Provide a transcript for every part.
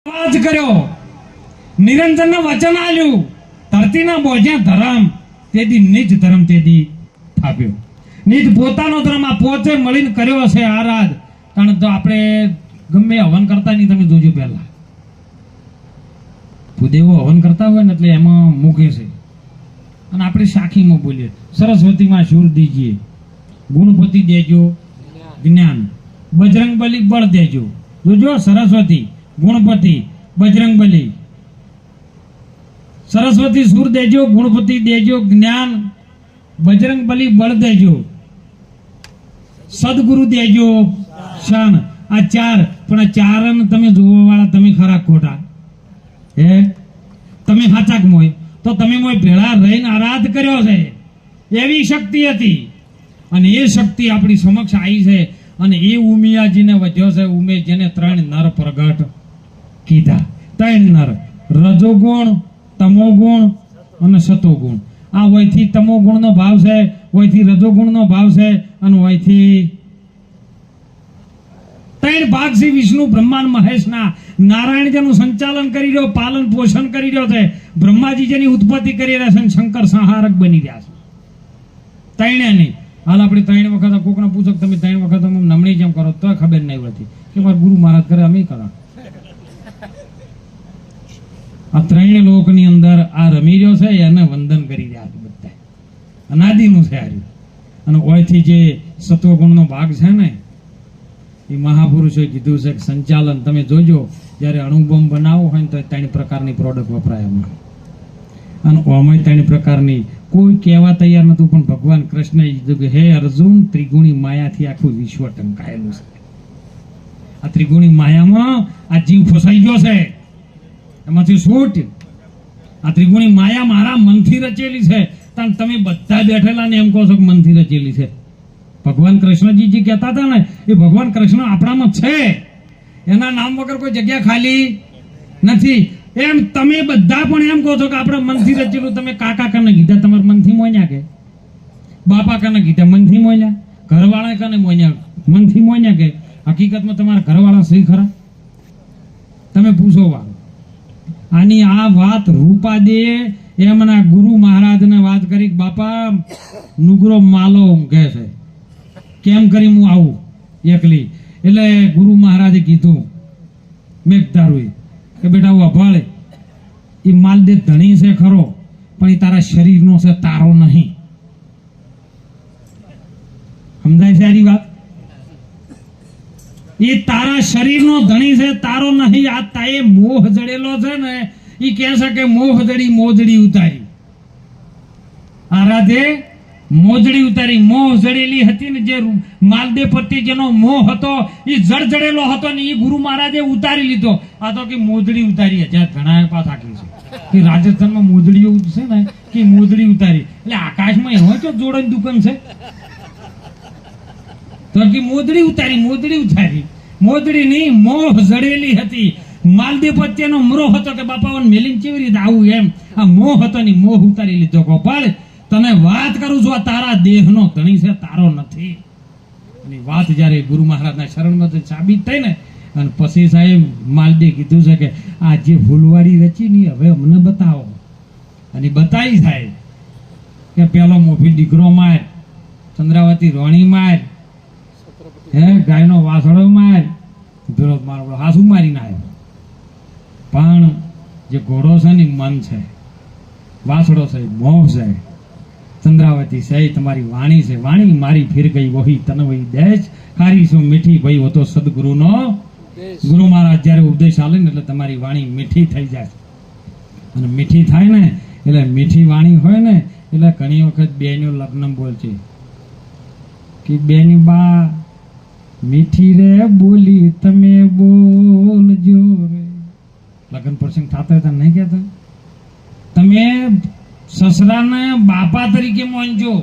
અવાજ કર્યો, નિરંજનને વચન આલ્યું, ધરતીના બોજ્યા ધરમ, તેથી નિજ ધર્મ તેથી થાપ્યો. નિજ પોતાનો ધર્મ આ પોતે મળીને કર્યો છે આરાધ. કારણ તો આપણે ગમે હવન કરતા નહીં, તમે જોજો પહેલા ભૂદેવો હવન કરતા હોય ને એટલે એમાં મૂકે છે. અને આપણે સાખીમાં બોલીએ, સરસ્વતીમાં સુર દીજીએ, ગુણપતિ દેજો જ્ઞાન, બજરંગબલી બળ દેજો. જોજો, સરસ્વતી, ગુણપતિ, બજરંગબલી. સરસ્વતી સુર દેજો, ગુણપતિ દેજો જ્ઞાન, બજરંગબલી બળ દેજો, સદગુરુ દેજો શાન. આ ચાર. પણ આ ચાર તમે જોવા વાળા તમે ખરા ખોટા? હે, તમે હાચાક મોય તો તમે મોય ભેળા રહીને આરાધ કર્યો છે. એવી શક્તિ હતી અને એ શક્તિ આપણી સમક્ષ આવી છે. અને એ ઉમિયાજીને વધ્યો છે. ઉમે જેને 3 નર પ્રગટ કીધા. 3 નર, રજોગુણ, તમોગુણ અને સતોગુણ. આ વયથી તમોગુણ નો ભાવ છે, વયથી રજોગુણ નો ભાવ છે, અને વયથી 3 ભાગ છે વિષ્ણુ બ્રહ્માંડ મહેશના. નારાયણ જેનું સંચાલન કરી રહ્યો, પાલન પોષણ કરી રહ્યો છે. બ્રહ્માજી જેની ઉત્પત્તિ કરી રહ્યા છે, શંકર સંહારક બની રહ્યા છે. 3 નહીં. હાલ આપણે 3 વખત કોકને પૂછો તમે 3 વખત નમણી જેમ કરો તો ખબર નહીં પડતી કે મારા ગુરુ મહારાજ કરે અમે કરો. આ 3 લોકની અંદર આ રમી રહ્યો છે, એને વંદન કરી રહ્યા છે બધા. અનાદિનું છે આ. અને ઓયથી જે સત્વગુણનો ભાગ છે ને, એ મહાપુરુષોએ કીધું છે કે સંચાલન તમે જોજો, જ્યારે અણુબોમ્બ બનાવો હોય ને તો 3 પ્રકારની પ્રોડક્ટ વપરાય એમાં. અને ઓમાં 3 પ્રકારની કોઈ કહેવા તૈયાર નતું, પણ ભગવાન કૃષ્ણએ કીધું કે હે અર્જુન, ત્રિગુણી માયાથી આખું વિશ્વ ટંકાયેલું છે. આ ત્રિગુણી માયામાં આ જીવ ફસાઈ ગયો છે, એમાંથી છૂટ. આ ત્રિગુણી માયા મારા મનથી રચેલી છે. તમે બધા બેઠેલા ને એમ કહો છો કે મનથી રચેલી છે. ભગવાન કૃષ્ણજી જે કહેતા હતા ને, એ ભગવાન કૃષ્ણ આપણામાં છે. એના નામ વગર કોઈ જગ્યા ખાલી નથી. એમ તમે બધા પણ એમ કહો છો કે આપણે મનથી રચેલું. તમે કાકા કને કીધા તમારા મનથી મોન્યા, કે બાપા કને કીધા મનથી મોન્યા, ઘરવાળા કને મોન્યા મનથી મોન્યા, કે હકીકતમાં તમારા ઘરવાળા સહી ખરા? તમે પૂછો વા. આની આ વાત રૂપાદે એમના ગુરુ મહારાજને વાત કરી, બાપા નુગરો માલો ઊંઘે છે, કેમ કરી હું આવું એકલી? એટલે ગુરુ મહારાજે કીધું મેઘધારુએ કે બેટા હું અભાળે, એ માલદે ધણી છે ખરો, પણ એ તારા શરીરનો છે, તારો નહીં. સમજાય છે આરી વાત? એ તારા શરીરનો ધણી છે, તારો નહીં. આ તાએ મોહ જડેલો છે ને, એ કહે છે કે મોહ જડી મોજડી ઉતારી. આરાધે મોજડી ઉતારી. મોહ જડેલી હતી ને, જે માલદે પ્રત્યે જેનો મોહ હતો, એ જડ જડેલો હતો ને, એ ગુરુ મહારાજે ઉતારી લીધો. આ તો કે મોજડી ઉતારી. હજાર ઘણા પાછા છે કે રાજસ્થાનમાં મોજડીઓ છે ને, કે મોજડી ઉતારી. એટલે આકાશમાં એવો તો જોડણ દુકાન છે તો કે મોજડી ઉતારી. મોજડી ઉતારી. મોજડી નહીં, મોહ જડેલી હતી. માલદે પ્રત્યેનો મોહ હતો કે બાપા મેલીને કેવી રીતે આવું, એમ આ મોહ હતો ને, મોહ ઉતારી લીધો. ગોપાલ, તને વાત કરું છું, આ તારા દેહનો ધણી છે, તારો નથી. અને વાત જ્યારે ગુરુ મહારાજના શરણમાં સાબિત થઈ ને, અને પછી સાહેબ માલદે કીધું છે કે આ જે ફૂલવાડી રચી ને હવે અમને બતાવો. અને બતાવી સાહેબ કે પેલો મોભી દીકરો માર, ચંદ્રાવતી રોણી માર, હે ગાયનો વાસળો માર, પેલો મારો હાસુ મારીને આવ્યો. પણ જે ઘોડો છે ને મન છે, વાસળો છે મોહ છે, ચંદ્રાવતી છે તમારી વાણી છે. વાણી મારી ફીર ગઈ વહી તન વહી દેશ, ખારી શું મીઠી ભઈ હોતો સદગુરુનો. ગુરુ મહારાજ જ્યારે ઉપદેશ આલે ને એટલે તમારી વાણી મીઠી થઈ જાય. અને મીઠી થાય ને એટલે મીઠી વાણી હોય ને એટલે ઘણી વખત બેનો લગ્ન બોલશે કે બેની બા મીઠી રે બોલી તમે બોલજો રે. લગ્ન પ્રસંગ થતા હતા નહીં કહેતા? તમે સસરાને બાપા તરીકે માનજો,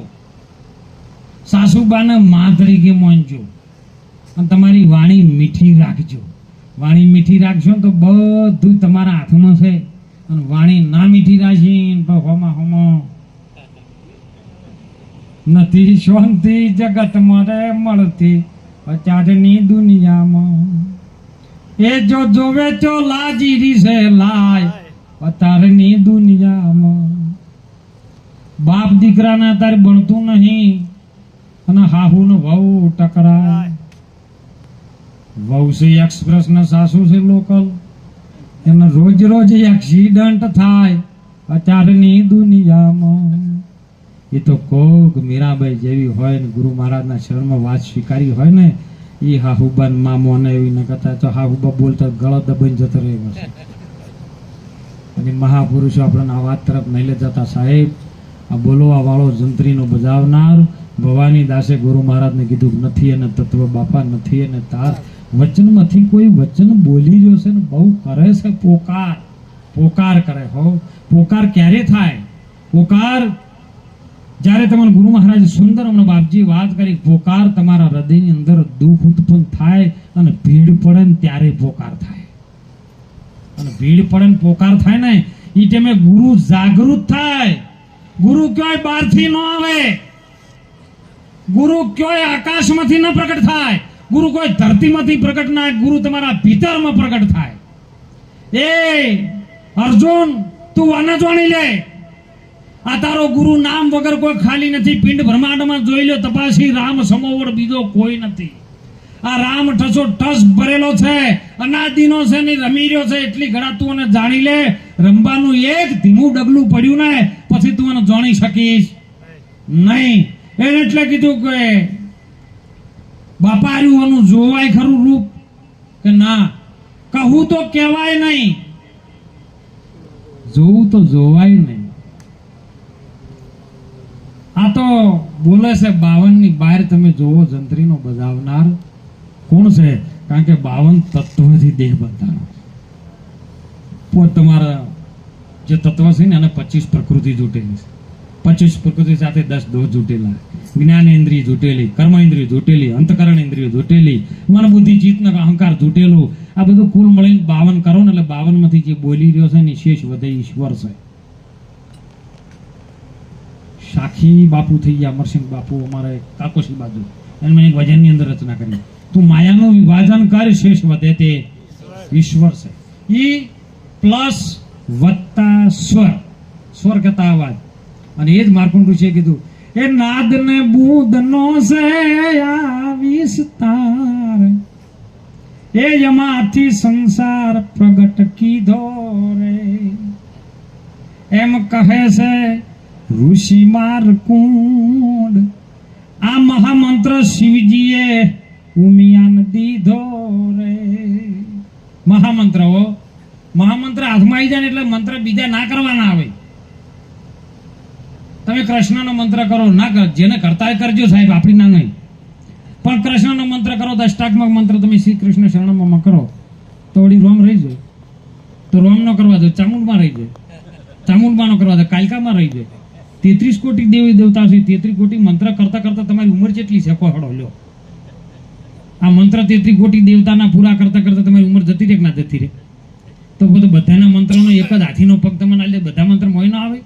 સાસુબાને મા તરીકે માનજો, અને તમારી વાણી મીઠી રાખજો. વાણી મીઠી રાખશો ને તો બધું તમારા હાથમાં છે. અને વાણી ના મીઠી રાખીને હોમાં હોમાં નથી શાંતિ જગતમાં રે મળતી અચારની દુનિયામાં. એ જો જોવે તો લાજી રીસે લાય અતારની દુનિયામાં બાપ દીકરાને અત્યારે બનતું નહીં અને હાહુ ને વહુ ટકરાય. વહુ છે એક્સપ્રેસ ને સાસુ છે લોકલ, એને રોજ રોજ એક્સિડન્ટ થાય અત્યારની દુનિયામાં. એ તો કોક મીરાબાઈ જેવી હોય ને ગુરુ મહારાજના શરણમાં વાત સ્વીકારી હોય ને એ હાહુબા મામો ને એવી ન કરતા તો હાહુબા બોલતા ગળો દબાઈને જતો રહ્યો છે. અને મહાપુરુષો આપણને આ વાત તરફ નહીં લઈ જતા. સાહેબ, આ બોલવા વાળો જંત્રીનો બજાવનાર ભવાની દાસે ગુરુ મહારાજને કીધું નથી એને તત્વ બાપા નથી એને તાર વચનમાંથી કોઈ વચન બોલી રહ્યો છે ને બહુ કરે છે પોકાર. પોકાર કરે હો. પોકાર ક્યારે થાય? પોકાર જ્યારે તમને ગુરુ મહારાજ સુંદર હમણાં બાપજી વાત કરી, પોકાર તમારા હૃદયની અંદર દુઃખ ઉત્પન્ન થાય અને ભીડ પડે ને ત્યારે પોકાર થાય. અને ભીડ પડે ને પોકાર થાય ને એ ટાઈમે ગુરુ જાગૃત થાય. ગુરુ ક્યાંય બહારથી ન આવે, ગુરુ ક્યાંય આકાશમાંથી ન પ્રગટ થાય, ગુરુ કોઈ ધરતીમાંથી પ્રગટ ના, ગુરુ તમારા ભીતરમાં પ્રગટ થાય. એ અર્જુન, તું આને જાણી લે, આ તારો ગુરુ નામ વગર કોઈ ખાલી નથી. પિંડ બ્રહ્માંડમાં જોઈ લો, તપાસી રામ સમોવડ બીજો કોઈ નથી. આ રામ ઠસો ઠસ ભરેલો છે, અનાદિનો છે ને રમી રહ્યો છે. એટલી ઘડા તું એને જાણી લે. રમવાનું એક ધીમું ડગલું પડ્યું ને પછી તું એને જાણી શકીશ નહીં. એને એટલે કીધું કે બાપા આનું જોવાય ખરું રૂપ કે ના? કહું તો કહેવાય નહીં, જોવું તો જોવાય નહીં. આ તો બોલે છે 52 ની બહાર તમે જોવો જંત્રીનો બજાવનાર કોણ છે? કારણ કે 52 તત્વથી દેહ બંધાણો. પોત તમારા જે તત્વ છે ને એને 25 પ્રકૃતિ જૂટેલી છે. 25 પ્રકૃતિ સાથે 10 દોષ જૂટેલા. જ્ઞાન ઇન્દ્રિય જૂટેલી, કર્મ ઇન્દ્રિય જૂટેલી, અંતકરણ ઇન્દ્રિય જૂટેલી, મન બુદ્ધિ ચિત્ત ને અહંકાર જૂટેલું. આ બધું કુલ મળીને 52 કરો ને એટલે 52 માંથી જે બોલી રહ્યો છે ને શેષ વધે ઈશ્વર છે. સાખી બાપુ થઈ ગયા, અમરસિંહ બાપુ અમારે કાકોશી બાજુ, અને મેં એક વજનની અંદર રચના કરી, તું માયાનું વિભાજન કર, શેષ વધે તે ઈશ્વર છે. ઈ પ્લસ વત્તા સ્વર, સ્વર કહેતા અવાજ. અને એ જ માર્કંડ ઋષિએ કીધું, એ નાદ ને બુદનો છે આ વિસ્તાર, એ યમાંથી સંસાર પ્રગટ કીધો રે. એમ કહે છે ઋષિ માર્કુંડ, આ મહામંત્ર શિવજીએ ઉમિયાન દીધો રે. મહામંત્ર હો, મહામંત્ર હાથમાં આવી જાય ને એટલે મંત્ર બીજા ના કરવાના આવે. તમે કૃષ્ણનો મંત્ર કરો ના કર, જેને કરતા હોય કરજો સાહેબ, આપણી ના નહીં. પણ કૃષ્ણનો મંત્ર કરો, દષ્ટાત્મક મંત્ર તમે શ્રી કૃષ્ણ શરણમાં કરો તો વળી રોમ રહી જાય. તો રોમ નો કરવા દો, ચામુંડમાં રહી જાય. ચામુંડમાં નો કરવા દો, કાલિકામાં રહી જાય. 33 કોટી દેવી દેવતા છે. 33 કોટી મંત્ર કરતા કરતા તમારી ઉંમર જેટલી છે કોહડો લ્યો. આ મંત્ર 33 કોટી દેવતાના પૂરા કરતા કરતા તમારી ઉંમર જતી રહે કે ના જતી રહે? તો બધું બધાના મંત્રનો એક જ હાથીનો પગ તમને આલે, બધા મંત્ર મોય ના આવે.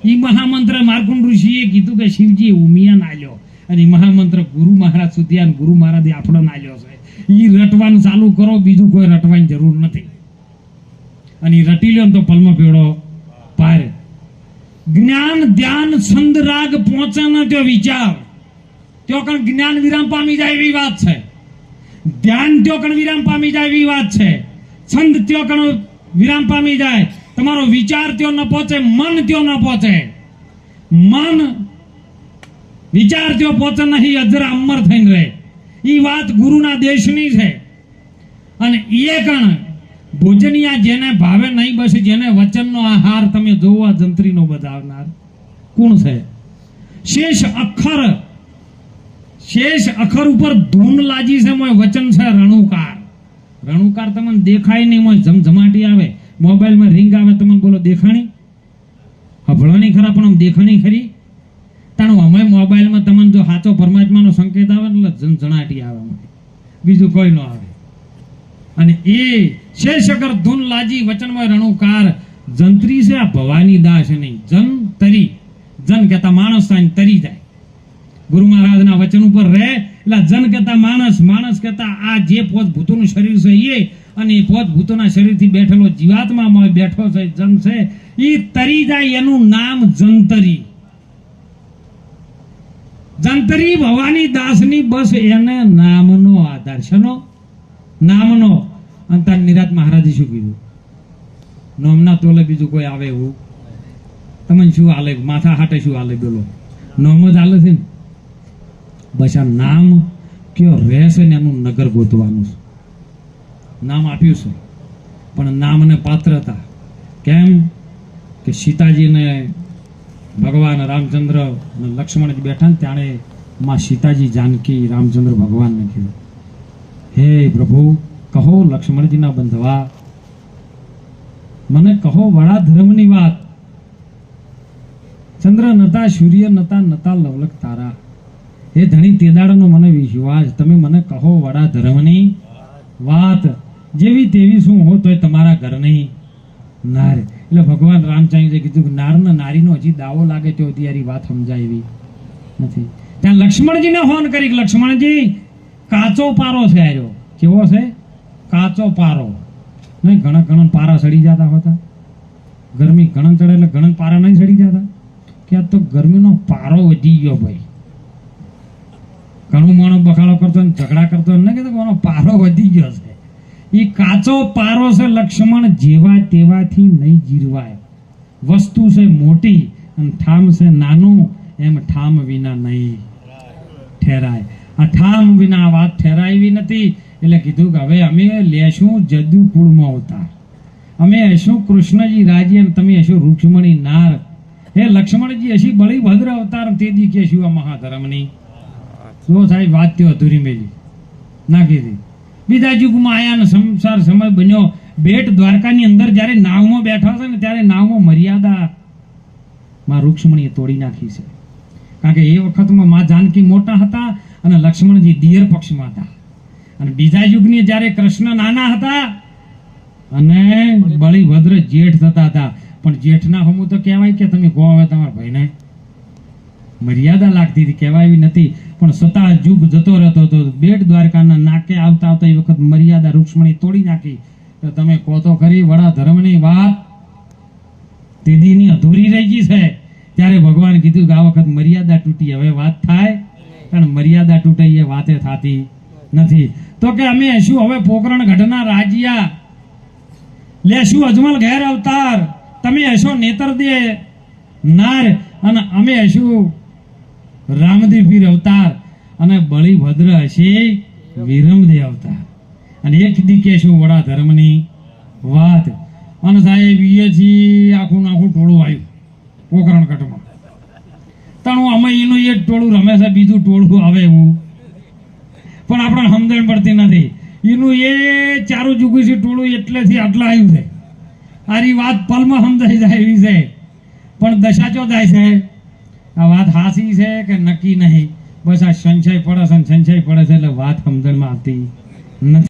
ઈ મહામંત્ર માર્કંડ ઋષિએ કીધું કે શિવજીએ ઉમિયા નાલ્યો, અને ઈ મહામંત્ર ગુરુ મહારાજ સુધી અને ગુરુ મહારાજે આપણો નાલ્યો છે. ઈ રટવાનું ચાલુ કરો, બીજું કોઈ રટવાની જરૂર નથી. અને ઈ રટી લ્યો ને તો પલમાં પેડો પાર. જ્ઞાન ધ્યાન છંદ રાગ પહોંચે ને તો વિચાર ત્યો કણ જ્ઞાન વિરામ પામી જાય એવી વાત છે. ધ્યાન ત્યો કણ વિરામ પામી જાય એવી વાત છે. છંદ ત્યો કણ વિરામ પામી જાય, તમારો વિચાર ત્યો ન પહોંચે, મન ત્યો ન પહોંચે. મન વિચાર ત્યો પહોંચે નહીં, અજરા અમર થઈને રહે. ઈ વાત ગુરુના દેશની છે. અને એ કણ ભોજનિયા જેને ભાવે નહીં, બસ જેને વચનનો આહાર. તમે જોવો જંત્રીનો બજાવનાર કોણ છે? શેષ અખર ઉપર ધૂન લાજી છે, મોય વચન છે રણુકાર. રણુકાર તમને દેખાય નહીં, મોય જમજમાટી આવે. મોબાઈલમાં રિંગ આવે, તમને બોલો દેખાણી? હભળવાની ખરા પણ આમ દેખાણી ખરી? તાણું અમે મોબાઈલમાં તમને જો સાચો પરમાત્માનો સંકેત આવે ને એટલે જણજણાટી આવે, બીજું કોઈ ન આવે. અને એ શેષકર ધૂન લાજી વચનમાં રણુકાર. જંત્રી છે આ ભવાની દાસ નહીં. જન તરી, જન કહેતા માણસ થાય તરી જાય. ગુરુ મહારાજના વચન ઉપર રહે એટલે જન કહેતા માણસ, માણસ કહેતા આ જે પોત ભૂતોનું શરીર છે એ, અને એ પોત ભૂતોના શરીરથી બેઠેલો જીવાત્મામાં બેઠો છે જન છે એ તરી જાય એનું નામ જંતરી. જંતરી ભવાની દાસની બસ એને નામનો આધાર. શેનો? નામનો. અંતર નિરાત મહારાજે શું કીધું? નોમના તોલે બીજું કોઈ આવે એવું તમને શું હાલે? માથા હાટે શું હાલે? બોલો, નોમ જ હાલે છે ને. બસ આ નામ કયો રહેશે ને એનું નગર ગોતવાનું છે. નામ આપ્યું છે પણ નામને પાત્રતા. કેમ કે સીતાજીને ભગવાન રામચંદ્ર અને લક્ષ્મણજી બેઠા ને ત્યારે માં સીતાજી જાનકી રામચંદ્ર ભગવાનને કીધું, હે પ્રભુ કહો લક્ષ્મણજીના બંધવા, મને કહો વડા ધર્મની વાત. ચંદ્ર નતા, સૂર્ય નતા, નતા લવલક તારા. હે ધણી તેદાડનો મને વિશ્વાસ, તમે મને કહો વડા ધર્મની વાત. જેવી તેવી શું હો તોય તમારા ઘરની નાર. એટલે ભગવાન રામચંદ્રજીએ કીધું કે નાર ને નારીનો હજી દાવો લાગે તો ત્યારે વાત સમજાય એવી નથી. ત્યાં લક્ષ્મણજીને ફોન કરી, લક્ષ્મણજી કાચો પારો છે આર્યો. કેવો છે? કાચો પારો. નહીં ઘણા ઘણા પારા સડી જતા હોતા. ગરમી ઘણા ચડે એટલે ઘણા પારા નહીં સડી જતા. કે આ તો ગરમીનો પારો વધી ગયો ભાઈ. ઘણું માણસ બખાડો કરતો ને ઝઘડા કરતો ને કે કોનો પારો વધી ગયો છે. એ કાચો પારો છે લક્ષ્મણ, જેવા તેવાથી નહીં જીરવાય. વસ્તુ છે મોટી અને ઠામ છે નાનું, એમ ઠામ વિના નહીં ઠેરાય. આ ઠામ વિના આ વાત ઠેરાવી નથી. એટલે કીધું કે હવે અમે લેશું જદુ કુળમાં અવતાર, અમે હશું કૃષ્ણજી રાજી અને તમે હશો રૂક્ષ્મણી નાર. હે લક્ષ્મણજી હશી બળીભદ્ર અવતાર, તે દી કહેશું આ મહાધર્મની. જો સાહેબ વાત તે અધૂરી મેલી નાખી હતી. બીજા યુગમાં આયા ને સંસાર સમય બન્યો. બેટ દ્વારકાની અંદર જ્યારે નાવમાં બેઠા છે ને ત્યારે નાવમાં મર્યાદા માં રૂક્ષ્મણીએ તોડી નાખી છે. કારણ કે એ વખતમાં માં જાનકી મોટા હતા અને લક્ષ્મણજી દિયર પક્ષમાં હતા. અને બીજા યુગની જ્યારે કૃષ્ણ નાના હતા અને બળીભદ્ર જેઠ થતા હતા. પણ જેઠના હમું તો કહેવાય કે તમે ગો હવે તમારા ભાઈને મર્યાદા લાગતી હતી, કહેવાય નથી. પણ સતા યુગ જતો રહેતો હતો. બેટ દ્વારકાના નાકે આવતા આવતા એ વખત મર્યાદા રૂક્ષ્મણી તોડી નાખી. તો તમે કહો તો ખરી વડા ધર્મની વાત તેદીની અધૂરી રહી ગઈ છે. ત્યારે ભગવાન કીધું કે આ વખત મર્યાદા તૂટી, હવે વાત થાય. કારણ મર્યાદા તૂટે એ વાતે થતી નથી. તો કે અમે હશું હવે પોકરણ ગઢના રાજ્યા, લેશું અજમલ ઘેર અવતાર, તમે હશો નેતર દે નાર અને અમે હશું રામદેવીર અવતાર અને બળીભદ્ર હશે વિરમદેવ અવતાર. અને એક દી કહેશું વડા ધર્મની વાત. અને સાહેબ એ આખું નાખું ટોળું આવ્યું પોકરણ કટમાં. તણું અમે એનું એક ટોળું રમે છે, બીજું ટોળું આવે એવું પણ આપણે સમજણ પડતી નથી. એનું એ ચારું જુગુસી ટોળું એટલેથી આટલા આવ્યું છે. આરી વાત પલમાં સમજાઈ જાય એવી છે. પણ દશા ચો જાય છે, આ વાત હાસી છે કે નક્કી નહીં. બસ આ સંશય પડે છે, સંશય પડે છે એટલે વાત સમજણમાં આવતી નથી.